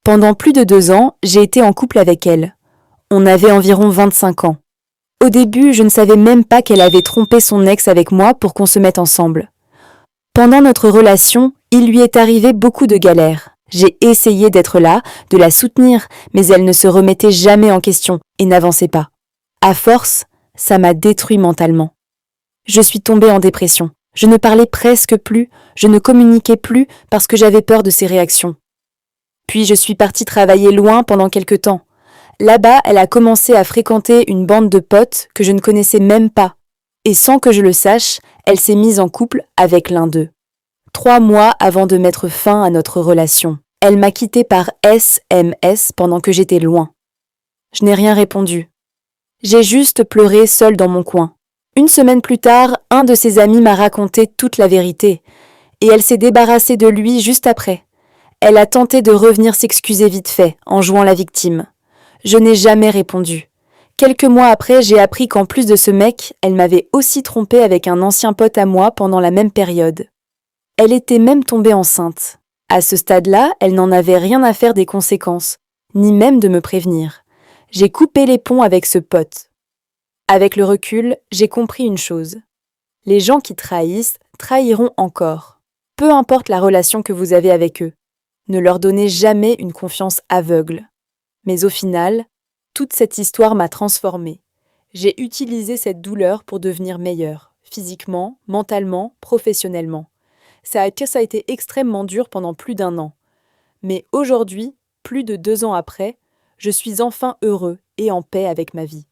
Pendant plus de 2 ans, j'ai été en couple avec elle. On avait environ 25 ans. Au début, je ne savais même pas qu'elle avait trompé son ex avec moi pour qu'on se mette ensemble. Pendant notre relation, il lui est arrivé beaucoup de galères. J'ai essayé d'être là, de la soutenir, mais elle ne se remettait jamais en question et n'avançait pas. À force, ça m'a détruit mentalement. Je suis tombée en dépression. Je ne parlais presque plus, je ne communiquais plus parce que j'avais peur de ses réactions. Puis je suis partie travailler loin pendant quelque temps. Là-bas, elle a commencé à fréquenter une bande de potes que je ne connaissais même pas. Et sans que je le sache, elle s'est mise en couple avec l'un d'eux. 3 mois avant de mettre fin à notre relation. Elle m'a quittée par SMS pendant que j'étais loin. Je n'ai rien répondu. J'ai juste pleuré seule dans mon coin. Une semaine plus tard, un de ses amis m'a raconté toute la vérité. Et elle s'est débarrassée de lui juste après. Elle a tenté de revenir s'excuser vite fait, en jouant la victime. Je n'ai jamais répondu. Quelques mois après, j'ai appris qu'en plus de ce mec, elle m'avait aussi trompé avec un ancien pote à moi pendant la même période. Elle était même tombée enceinte. À ce stade-là, elle n'en avait rien à faire des conséquences, ni même de me prévenir. J'ai coupé les ponts avec ce pote. Avec le recul, j'ai compris une chose. Les gens qui trahissent, trahiront encore. Peu importe la relation que vous avez avec eux. Ne leur donnez jamais une confiance aveugle. Mais au final, toute cette histoire m'a transformée. J'ai utilisé cette douleur pour devenir meilleure, physiquement, mentalement, professionnellement. Ça a été extrêmement dur pendant plus d'1 an. Mais aujourd'hui, plus de 2 ans après, je suis enfin heureux et en paix avec ma vie.